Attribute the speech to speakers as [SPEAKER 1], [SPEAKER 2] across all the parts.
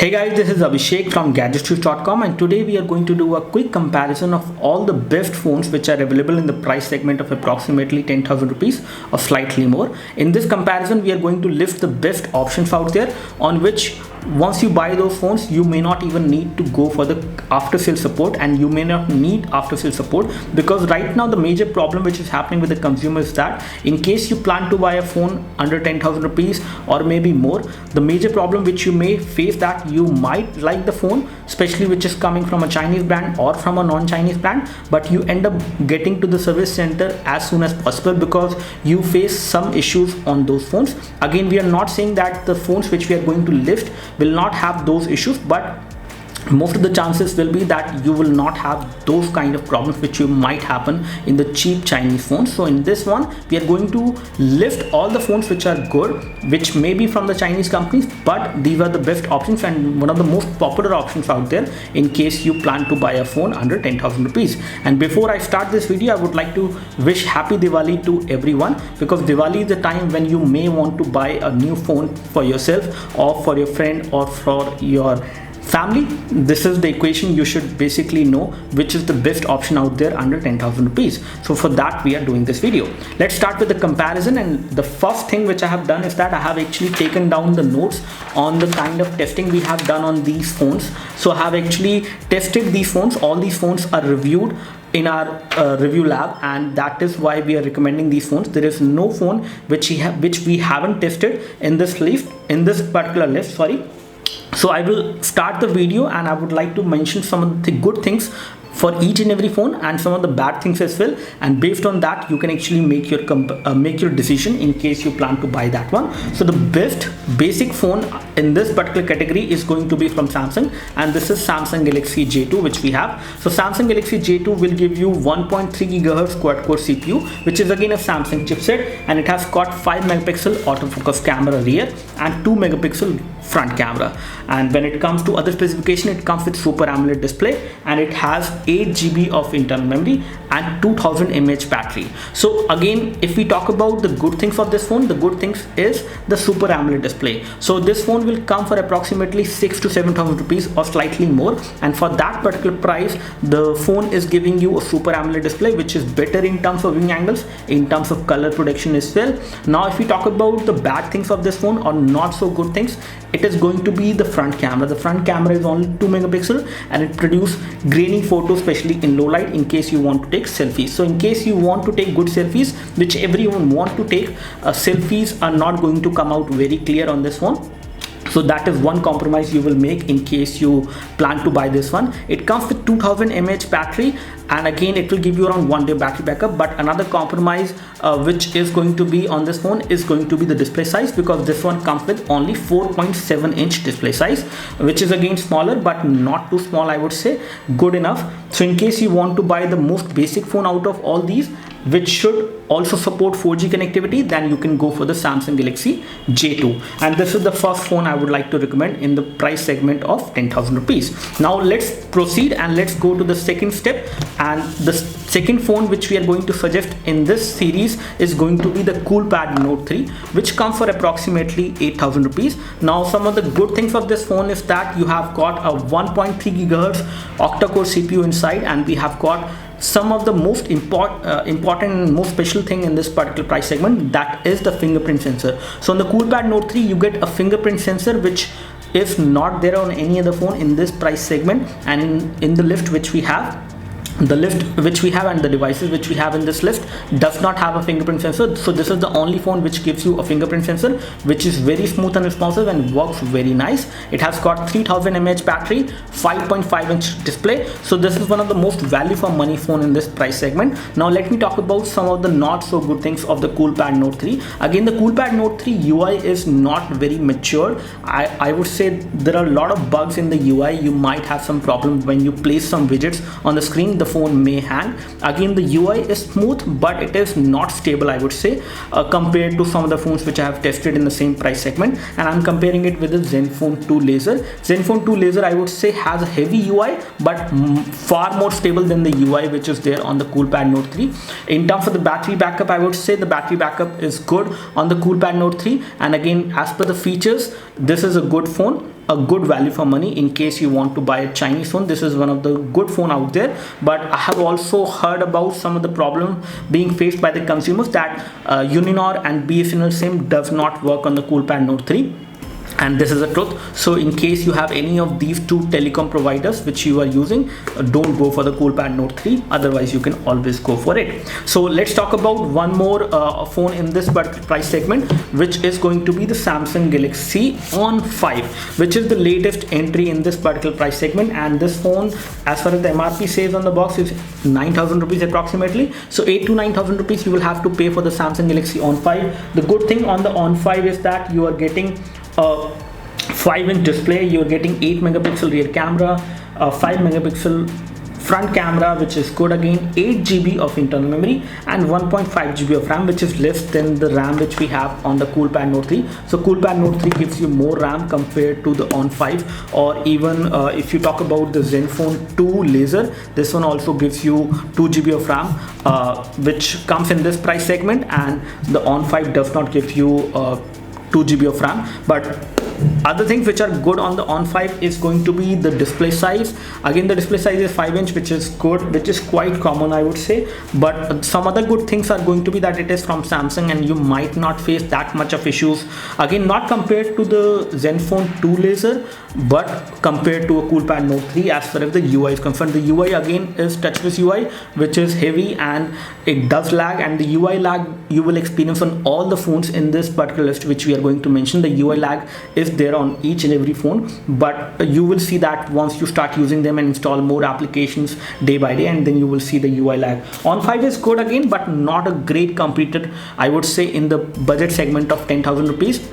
[SPEAKER 1] Hey guys, this is Abhishek from GadgetsToUse.com, and today we are going to do a quick comparison of all the best phones which are available in the price segment of approximately 10,000 rupees or slightly more. In this comparison, we are going to list the best options out there on which once you buy those phones, you may not even need to go for the after sale support, and you may not need after sale support because right now the major problem which is happening with the consumer is that in case you plan to buy a phone under 10,000 rupees or maybe more, the major problem which you may face that you might like the phone, especially which is coming from a Chinese brand or from a non-Chinese brand, but you end up getting to the service center as soon as possible because you face some issues on those phones. Again, we are not saying that the phones which we are going to list will not have those issues, but most of the chances will be that you will not have those kind of problems which you might happen in the cheap Chinese phones. So in this one, we are going to list all the phones which are good, which may be from the Chinese companies, but these are the best options and one of the most popular options out there in case you plan to buy a phone under 10,000 rupees. And before I start this video, I would like to wish happy Diwali to everyone, because Diwali is the time when you may want to buy a new phone for yourself or for your friend or for your family. This is the equation you should basically know which is the best option out there under 10,000 rupees. So for that we are doing this video. Let's start with the comparison, and the first thing which I have done is that I have actually taken down the notes on the kind of testing we have done on these phones. So I have actually tested these phones. All these phones are reviewed in our review lab, and that is why we are recommending these phones. There is no phone which we haven't tested in this list, in this particular list, sorry. So I will start the video and I would like to mention some of the good things for each and every phone and some of the bad things as well, and based on that you can actually make your decision in case you plan to buy that one. So the best basic phone in this particular category is going to be from Samsung, and this is Samsung Galaxy J2 which we have. So Samsung Galaxy J2 will give you 1.3 GHz quad-core CPU, which is again a Samsung chipset, and it has got 5 megapixel autofocus camera rear and 2 megapixel front camera. And when it comes to other specification, it comes with Super AMOLED display, and it has 8 GB of internal memory and 2000 mAh battery. So again, if we talk about the good things of this phone, the good things is the Super AMOLED display. So this phone will come for approximately 6,000 to 7,000 rupees or slightly more, and for that particular price the phone is giving you a Super AMOLED display which is better in terms of viewing angles, in terms of color production as well. Now if we talk about the bad things of this phone or not so good things, it is going to be the front camera. The front camera is only 2 megapixel and it produces grainy photos, especially in low light, in case you want to take selfies. So in case you want to take good selfies, which everyone want to take, selfies are not going to come out very clear on this one. So that is one compromise you will make in case you plan to buy this one. It comes with 2000 mAh battery, and again it will give you around 1 day battery backup. But another compromise which is going to be on this phone is going to be the display size, because this one comes with only 4.7 inch display size, which is again smaller but not too small, I would say, good enough. So in case you want to buy the most basic phone out of all these, which should also support 4G connectivity, then you can go for the Samsung Galaxy J2. And this is the first phone I would like to recommend in the price segment of 10,000 rupees. Now let's proceed and let's go to the second step. And the second phone which we are going to suggest in this series is going to be the Coolpad Note 3, which comes for approximately 8,000 rupees. Now some of the good things of this phone is that you have got a 1.3 GHz octa-core CPU inside, and we have got some of the most important and most special thing in this particular price segment, that is the fingerprint sensor. So on the Coolpad Note 3 you get a fingerprint sensor which is not there on any other phone in this price segment, and in the list which we have, and the devices which we have in this list does not have a fingerprint sensor. So this is the only phone which gives you a fingerprint sensor, which is very smooth and responsive and works very nice. It has got 3000 mAh battery, 5.5 inch display. So this is one of the most value for money phone in this price segment. Now let me talk about some of the not so good things of the Coolpad Note 3. Again, the Coolpad Note 3 UI is not very matured. I would say there are a lot of bugs in the UI. You might have some problem when you place some widgets on the screen. The phone may hang. Again, the UI is smooth, but it is not stable, I would say, compared to some of the phones which I have tested in the same price segment. And I'm comparing it with the Zenfone 2 Laser. Zenfone 2 Laser, I would say, has a heavy UI, but far more stable than the UI which is there on the Coolpad Note 3. In terms of the battery backup, I would say the battery backup is good on the Coolpad Note 3. And again, as per the features, this is a good phone. a good value for money in case you want to buy a Chinese phone. This is one of the good phone out there, but I have also heard about some of the problem being faced by the consumers that Uninor and BSNL SIM does not work on the Coolpad Note 3. And this is the truth. So in case you have any of these two telecom providers which you are using, don't go for the Coolpad Note 3, otherwise you can always go for it. So let's talk about one more phone in this price segment, which is going to be the Samsung Galaxy On 5, which is the latest entry in this particular price segment. And this phone, as far as the MRP says on the box, is 9,000 rupees approximately. So 8 to 9,000 rupees you will have to pay for the Samsung Galaxy On 5. The good thing on the On 5 is that you are getting a 5-inch display, you're getting 8 megapixel rear camera, 5 megapixel front camera, which is good again, 8 GB of internal memory and 1.5 GB of RAM, which is less than the RAM which we have on the Coolpad Note 3. So Coolpad Note 3 gives you more RAM compared to the On 5, or even if you talk about the Zenfone 2 Laser, this one also gives you 2 GB of RAM, which comes in this price segment, and the On 5 does not give you 2 GB of RAM. But other things which are good on the On 5 is going to be the display size. Again, the display size is 5-inch, which is good, which is quite common, I would say. But some other good things are going to be that it is from Samsung and you might not face that much of issues. Again, not compared to the Zenfone 2 Laser, but compared to a Coolpad Note 3 as far as the UI is concerned. The UI again is touchless UI, which is heavy and it does lag, and the UI lag you will experience on all the phones in this particular list which we are going to mention. The UI lag is there on each and every phone, but you will see that once you start using them and install more applications day by day, and then you will see the UI lag. On 5 is good again, but not a great competitor, I would say, in the budget segment of 10,000 rupees.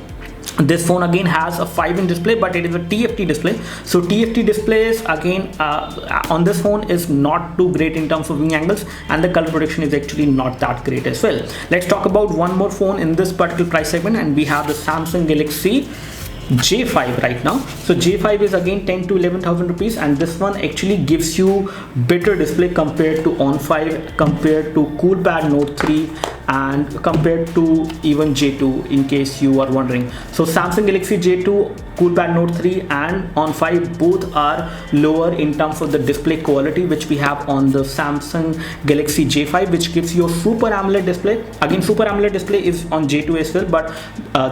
[SPEAKER 1] This phone again has a 5-inch display, but it is a TFT display. So TFT displays again on this phone is not too great in terms of viewing angles, and the color protection is actually not that great as well. Let's talk about one more phone in this particular price segment, and we have the Samsung Galaxy J5 right now. So J5 is again 10 to 11,000 rupees, and this one actually gives you better display compared to On 5, compared to Coolpad Note 3, and compared to even J2, in case you are wondering. So Samsung Galaxy J2, Coolpad Note 3 and On 5 both are lower in terms of the display quality which we have on the Samsung Galaxy J5, which gives you a Super AMOLED display. Again, Super AMOLED display is on J2 as well, but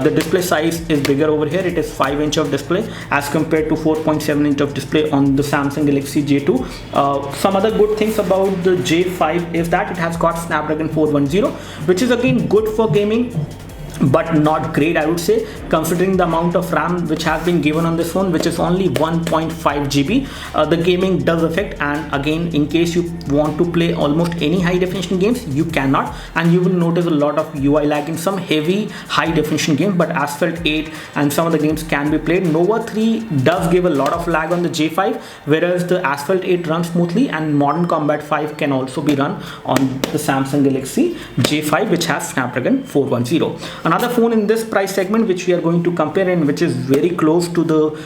[SPEAKER 1] the display size is bigger over here. It is 5-inch of display as compared to 4.7-inch of display on the Samsung Galaxy J2. Some other good things about the J5 is that it has got Snapdragon 410, which is again good for gaming, but not great, I would say, considering the amount of RAM which has been given on this phone, which is only 1.5 GB. The gaming does affect, and again, in case you want to play almost any high definition games, you cannot, and you will notice a lot of UI lag in some heavy high definition games. But Asphalt 8 and some of the games can be played. Nova 3 does give a lot of lag on the J5, whereas the Asphalt 8 runs smoothly, and Modern Combat 5 can also be run on the Samsung Galaxy J5, which has Snapdragon 410. Another phone in this price segment which we are going to compare, and which is very close to the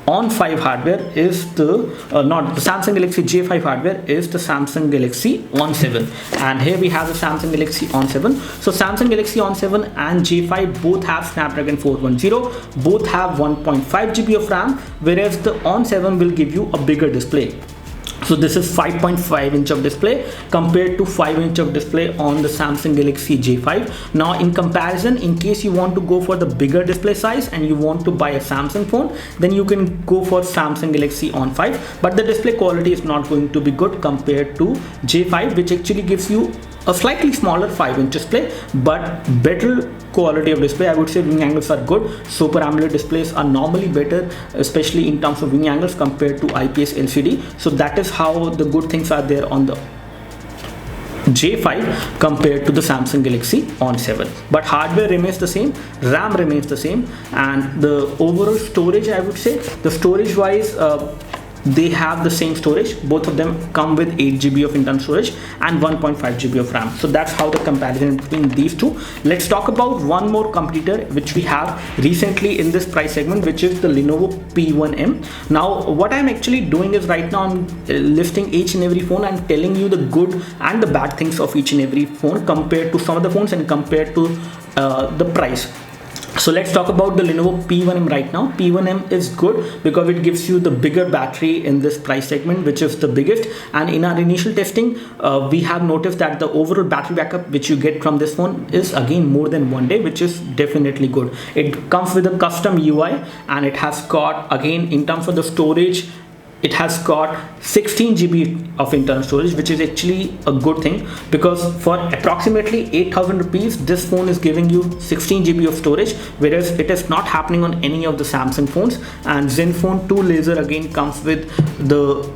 [SPEAKER 1] On 5 hardware, is the not the Samsung Galaxy J5 hardware, is the Samsung Galaxy On 7. And here we have the Samsung Galaxy On 7. So Samsung Galaxy On 7 and J5 both have Snapdragon 410, both have 1.5 GB of RAM, whereas the On 7 will give you a bigger display. So this is 5.5-inch of display compared to 5-inch of display on the Samsung Galaxy J5. Now in comparison, in case you want to go for the bigger display size and you want to buy a Samsung phone, then you can go for Samsung Galaxy On 5, but the display quality is not going to be good compared to J5, which actually gives you a slightly smaller 5-inch display, but better quality of display. I would say viewing angles are good. Super AMOLED displays are normally better, especially in terms of viewing angles compared to IPS LCD. So that is how the good things are there on the J5 compared to the Samsung Galaxy On 7. But hardware remains the same, RAM remains the same, and the overall storage, I would say, the storage wise, they have the same storage. Both of them come with 8 GB of internal storage and 1.5 GB of RAM. So that's how the comparison between these two. Let's talk about one more competitor which we have recently in this price segment, which is the Lenovo P1M. Now what I'm actually doing is, right now I'm listing each and every phone and telling you the good and the bad things of each and every phone compared to some of the phones and compared to the price. So let's talk about the Lenovo P1M right now. P1M is good because it gives you the bigger battery in this price segment, which is the biggest. And in our initial testing, we have noticed that the overall battery backup which you get from this phone is again more than 1 day, which is definitely good. It comes with a custom UI, and it has got, again, in terms of the storage, it has got 16 GB of internal storage, which is actually a good thing, because for approximately 8,000 rupees, this phone is giving you 16 GB of storage, whereas it is not happening on any of the Samsung phones. And Zenfone 2 Laser again comes with the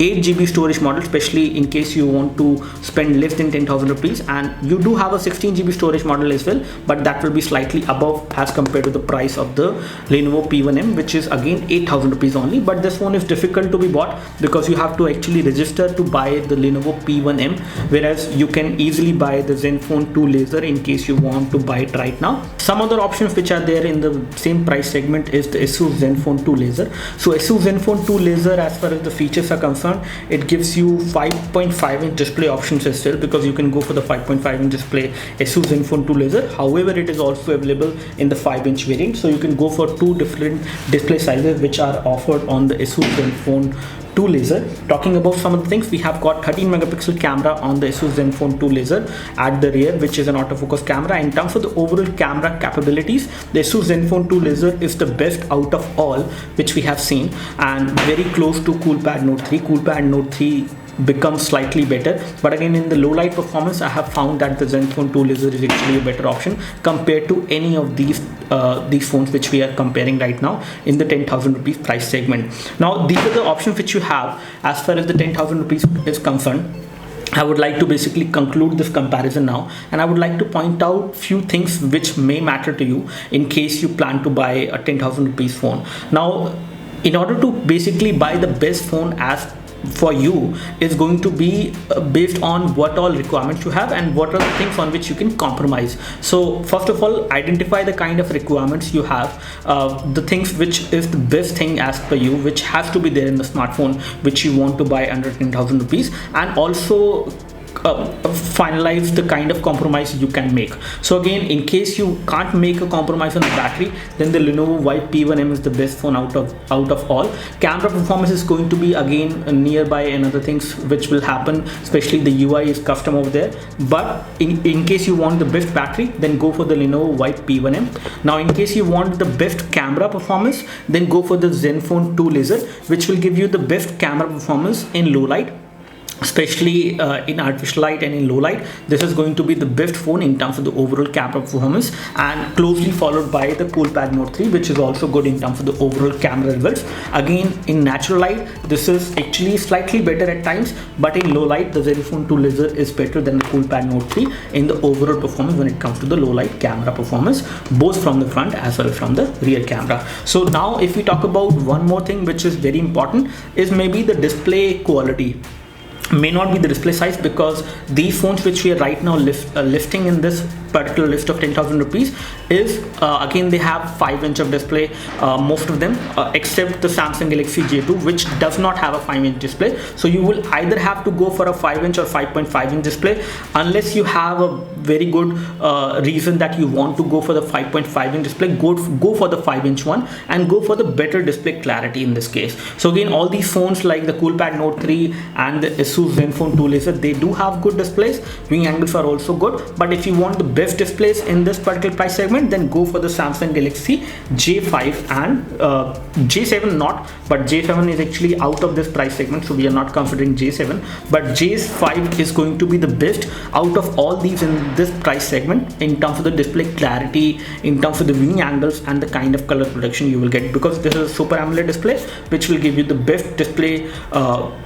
[SPEAKER 1] 8 GB storage model, especially in case you want to spend less than 10,000 rupees, and you do have a 16 GB storage model as well, but that will be slightly above as compared to the price of the Lenovo P1M, which is again 8,000 rupees only. But this one is difficult to be bought because you have to actually register to buy the Lenovo P1M, whereas you can easily buy the Zenfone 2 Laser in case you want to buy it right now. Some other options which are there in the same price segment is the ASUS Zenfone 2 Laser. So ASUS Zenfone 2 Laser, as far as the features are concerned, it gives you 5.5 inch display options as well, because you can go for the 5.5 inch display ASUS Zenfone 2 Laser. However, it is also available in the 5 inch variant, so you can go for two different display sizes which are offered on the ASUS Zenfone 2 Laser. Talking about some of the things, we have got 13 megapixel camera on the ASUS Zenfone 2 Laser at the rear, which is an autofocus camera. In terms of the overall camera capabilities, the ASUS Zenfone 2 Laser is the best out of all which we have seen, and very close to CoolPad Note 3. CoolPad Note 3 becomes slightly better, but again, in the low light performance, I have found that the Zenfone 2 Laser is actually a better option compared to any of these phones which we are comparing right now in the 10,000 rupees price segment. Now, these are the options which you have as far as the 10,000 rupees is concerned. I would like to basically conclude this comparison now, and I would like to point out few things which may matter to you in case you plan to buy a 10,000 rupees phone. Now, in order to basically buy the best phone as for you is going to be based on what all requirements you have and what are the things on which you can compromise. So first of all, identify the kind of requirements you have, the things which is the best thing as per you, which has to be there in the smartphone which you want to buy under 10,000 rupees, and also finalize the kind of compromise you can make. So again, in case you can't make a compromise on the battery, then the Lenovo P1M is the best phone out of all. Camera performance is going to be again nearby and other things which will happen, especially the UI is custom over there. But in case you want the best battery, then go for the Lenovo P1M. Now, in case you want the best camera performance, then go for the Zenfone 2 Laser, which will give you the best camera performance in low light, especially in artificial light and in low light. This is going to be the best phone in terms of the overall camera performance, and closely followed by the CoolPad Note 3, which is also good in terms of the overall camera results. Again, in natural light, this is actually slightly better at times, but in low light, the Zenfone 2 Laser is better than the CoolPad Note 3 in the overall performance when it comes to the low light camera performance, both from the front as well as from the rear camera. So now, if we talk about one more thing which is very important, is maybe the display quality. May not be the display size, because these phones which we are right now listing in this particular list of 10,000 rupees is again, they have 5 inch of display, most of them, except the Samsung Galaxy J2, which does not have a 5 inch display. So you will either have to go for a 5 inch or 5.5 inch display, unless you have a very good reason that you want to go for the 5.5 inch display. Go for the 5 inch one and go for the better display clarity in this case. So again, all these phones like the CoolPad Note 3 and the ASUS Zenfone 2 Laser, they do have good displays. Viewing angles are also good, but if you want the best displays in this particular price segment, then go for the Samsung Galaxy J5 and J7 not, but J7 is actually out of this price segment, so we are not considering J7, but J5 is going to be the best out of all these in this price segment in terms of the display clarity, in terms of the viewing angles and the kind of color protection you will get, because this is a Super AMOLED display which will give you the best display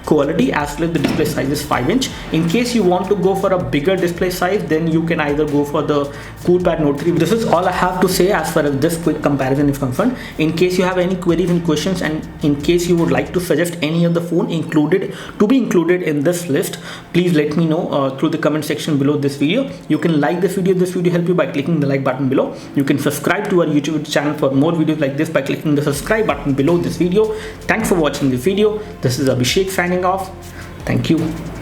[SPEAKER 1] quality, as well as the display size is 5 inch. In case you want to go for a bigger display size, then you can either go for the CoolPad Note 3. This is all I have to say as far as this quick comparison is concerned. In case you have any queries and questions, and in case you would like to suggest any of the phone to be included in this list, please let me know through the comment section below this video. You can like this video. This video help you by clicking the like button below. You can subscribe to our YouTube channel for more videos like this by clicking the subscribe button below this video. Thanks for watching this video. This is Abhishek signing off. Thank you.